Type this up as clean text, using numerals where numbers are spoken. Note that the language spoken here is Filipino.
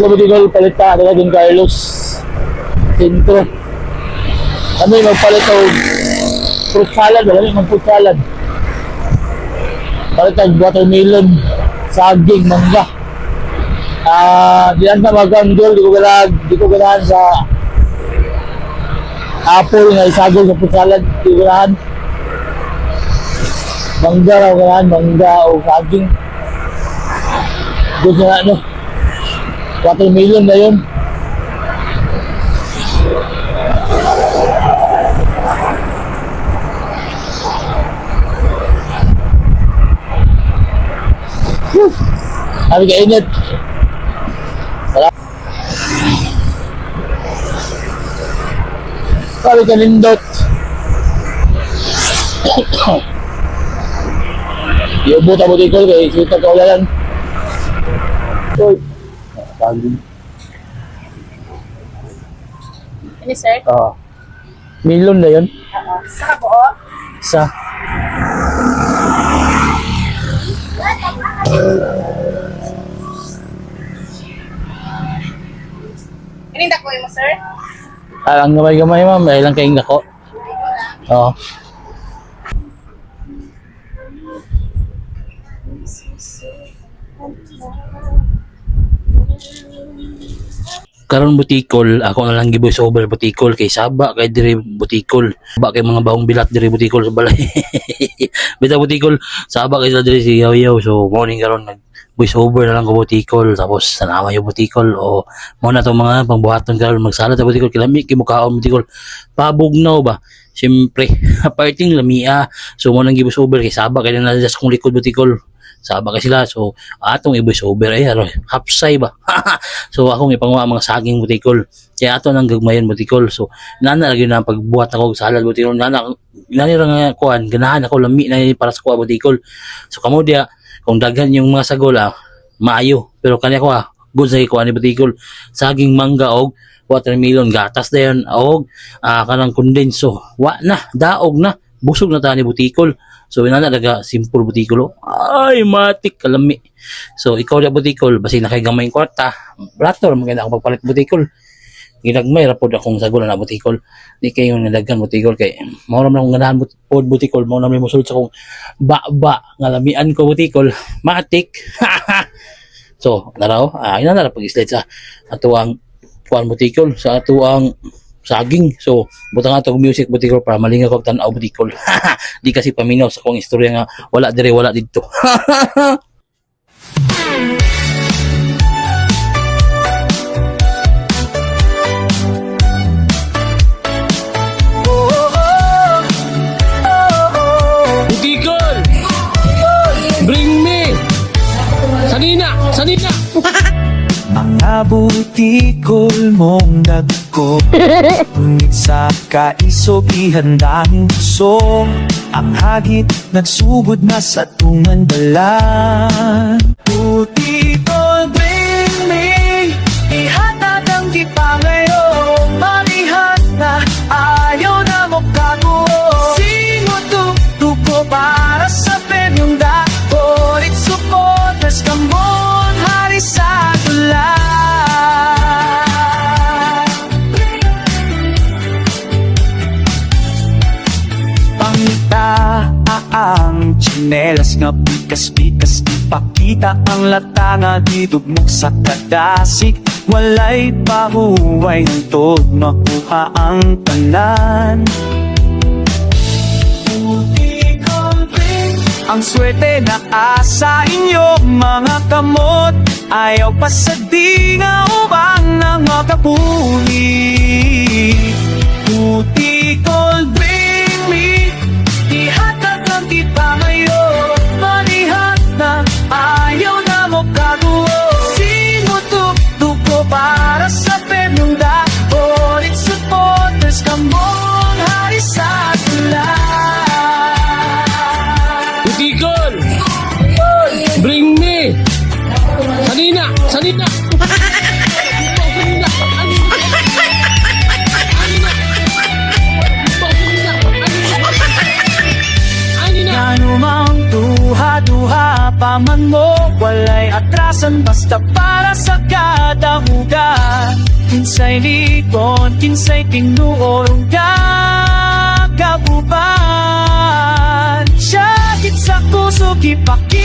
Butikol palita na din Carlos Sentro. Kami magpalit o fruit salad, wala may fruit salad. Palit watermelon, saging, mangga. Diyan na mag-anggol, di ko ganahan sa apple nga isagol sa fruit salad, di ko ganahan. Mangga raw ganahan, mangga o saging. Doon na ano, watermelon na yun. Sabi ka init. Sabi ka nindot. Yung buta butikol kay sita ka wala yan. Uy. Pagin. Ini sir? Milon na yun? Saka po? Isa. Ininda ko mo sir? Ang gamay-gamay ma'am, ay lang kayong nako. Oo. Karon butikol, ako na lang giboy over butikol kay Saba kay diri butikol. Saba kay mga baong bilat diri butikol sa balay. Bita butikol, Saba kay sa diri si Yaw-Yaw. So morning karon nag voice over na lang ko butikol tapos sanama yung butikol o mo na to mga pangbuhaton karon magsala ta butikol kilami kimukaon butikol pabugnaw ba syempre parting lamia. So mo nang gi voice over kay Saba kay na just kung likod butikol Saba ka sila. So atong i-voice over ay hapsay ba. So akong ipangwa mga saging butikol kaya ato nang gagmayon butikol. So nana lagi na pagbuhat ako salad butikol nana ra nga kuan ganahan ako lami na para sa kuha butikol. So kamo dia kung daghan yung mga sagol maayo pero kanya ko good sa kuha ni butikol saging mangga og watermelon gatas dayon og kanang kondenso wa na daog na busog na ta ni butikol. So inana daga simple butikol ay matik kalami. So ikaw da butikol basi na kay gamay kwarta brato ra maganda ako pagpalit butikol ginagmay ra pod akong sagol na butikol di kayo nadagan butikol kay mao ra man akong ganahan pod butikol mao na may mosulod sa akong ba nga lamian ko butikol matik. So naraw inana ra pag-slide sa atuang kuan butikol sa atuang saging. So butang ato music butikol para malingaw kog tan-aw butikol. Di kasi paminaw sa akong istorya nga wala dire wala didto. Butikol! Bring me! Sanina! Sanina! Mga butikol mong dagko ngunit sa kaisog ihandang puso ang hagit nagsugod na sa tungan balan. Butikol bring me ihatag ang di pa ngayon marihat na ayaw na mo kaguo singo tuko para sa premium dako it's supporters kamon hari sa tulan. Ang tsinelas nga pikas-pikas ipakita ang lata nga didugmok sa kadasik walay pahuway ng tod makuha ang tanan. Ang swerte na asa inyo mga kamot ayaw pa sa di nga ubang ng mga kapuli. Butikol bring me ihatag ang di pa ngayon manihat na ayaw na mo kaguo singo tuko para sa premium dako it's supporters kamon hari sa tulan. Butikol! Bring me! Sanina! Sanina! Anumang duha-duha pa man mo walay atras Kalikasan basta para sa kadahugan. Kinsay likon, kinsay tinuorong kagabuban. Syahit sa puso, gipakita